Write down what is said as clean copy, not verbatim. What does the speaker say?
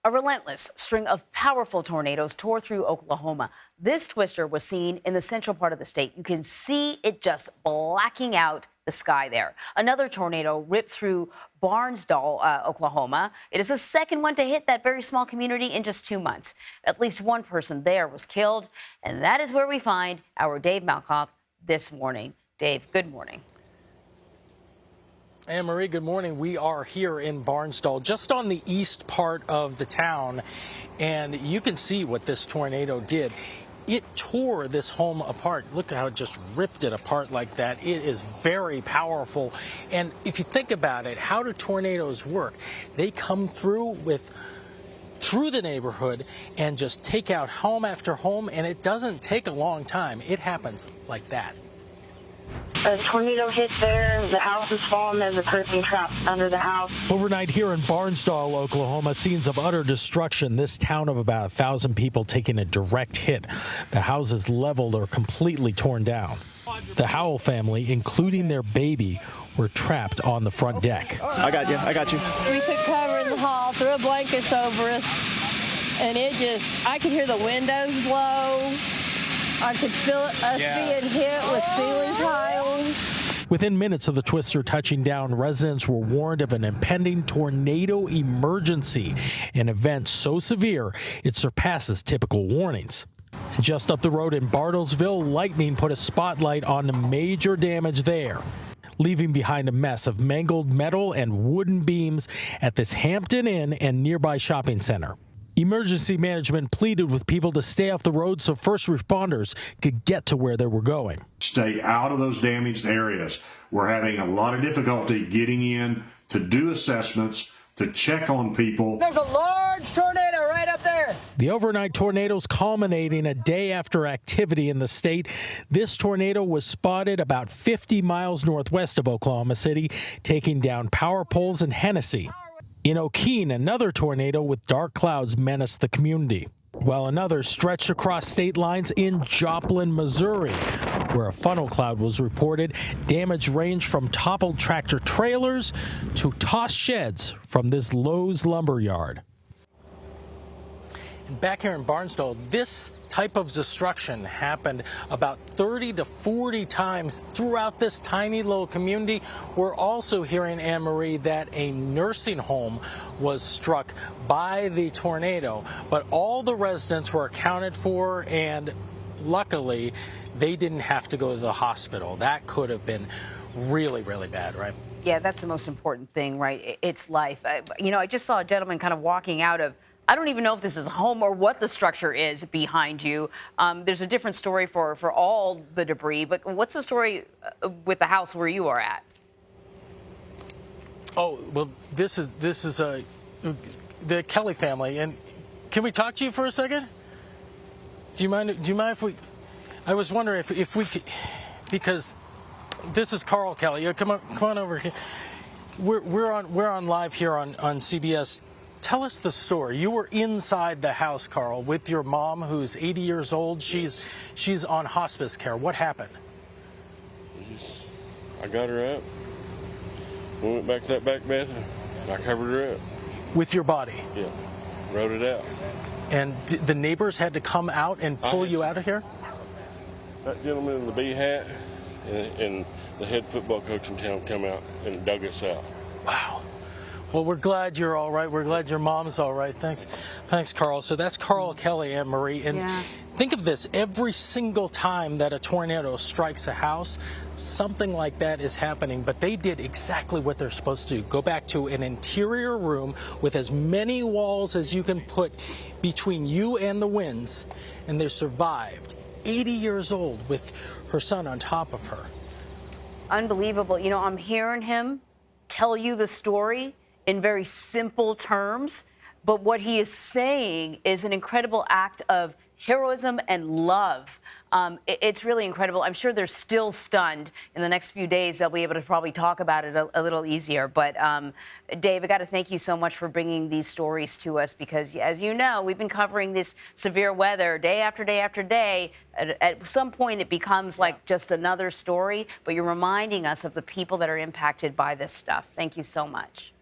A relentless string of powerful tornadoes tore through Oklahoma. This twister was seen in the central part of the state. You can see it just blacking out the sky there. Another tornado ripped through Barnsdall, Oklahoma. It is the second one to hit that very small community in just 2 months. At least one person there was killed, and that is where we find our Dave Malkoff this morning. Dave, good morning. Anne-Marie, good morning. We are here in Barnsdall, just on the east part of the town, and you can see what this tornado did. It tore this home apart. Look at how it just ripped it apart like that. It is very powerful. And if you think about it, how do tornadoes work? They come through the neighborhood and just take out home after home, and it doesn't take a long time. It happens like that. A tornado hit there, the house is falling, there's a person trapped under the house. Overnight here in Barnsdall, Oklahoma, scenes of utter destruction. This town of about 1,000 people taking a direct hit. The houses leveled or completely torn down. The Howell family, including their baby, were trapped on the front deck. I got you. We put cover in the hall, threw blankets over us, and I could hear the windows blow. I could feel us being hit with ceiling tiles. Within minutes of the twister touching down, residents were warned of an impending tornado emergency, an event so severe it surpasses typical warnings. Just up the road in Bartlesville, lightning put a spotlight on the major damage there, leaving behind a mess of mangled metal and wooden beams at this Hampton Inn and nearby shopping center. Emergency management pleaded with people to stay off the road so first responders could get to where they were going. Stay out of those damaged areas. We're having a lot of difficulty getting in to do assessments, to check on people. There's a large tornado right up there. The overnight tornadoes culminating a day after activity in the state. This tornado was spotted about 50 miles northwest of Oklahoma City, taking down power poles in Hennessy. In O'Keene, another tornado with dark clouds menaced the community, while another stretched across state lines in Joplin, Missouri, where a funnel cloud was reported. Damage ranged from toppled tractor trailers to tossed sheds from this Lowe's lumber yard. And back here in Barnsdall, this type of destruction happened about 30 to 40 times throughout this tiny little community. We're also hearing, Anne-Marie, that a nursing home was struck by the tornado, but all the residents were accounted for, and luckily they didn't have to go to the hospital. That could have been really, really bad, right? Yeah, that's the most important thing, right? It's life. I just saw a gentleman kind of walking out of, I don't even know if this is a home or what the structure is behind you. There's a different story for all the debris, but what's the story with the house where you are at? Oh, well, this is the Kelly family, and can we talk to you for a second? Do you mind if we? I was wondering if we could, because this is Carl Kelly. Come on over here. We're on live here on CBS. Tell us the story. You were inside the house, Carl, with your mom, who's 80 years old. She's on hospice care. What happened? I got her up. We went back to that back bathroom. I covered her up. With your body? Yeah. Wrote it out. And the neighbors had to come out and pull you out of here? That gentleman in the B hat and the head football coach in town come out and dug us out. Wow. Well, we're glad you're all right. We're glad your mom's all right. Thanks, Carl. So that's Carl Kelly, Anne-Marie. And think of this. Every single time that a tornado strikes a house, something like that is happening. But they did exactly what they're supposed to do. Go back to an interior room with as many walls as you can put between you and the winds. And they survived. 80 years old with her son on top of her. Unbelievable. I'm hearing him tell you the story in very simple terms, but what he is saying is an incredible act of heroism and love. It's really incredible. I'm sure they're still stunned. In the next few days, they'll be able to probably talk about it a little easier. But Dave, I got to thank you so much for bringing these stories to us, because, as you know, we've been covering this severe weather day after day after day. At some point, it becomes like just another story, but you're reminding us of the people that are impacted by this stuff. Thank you so much.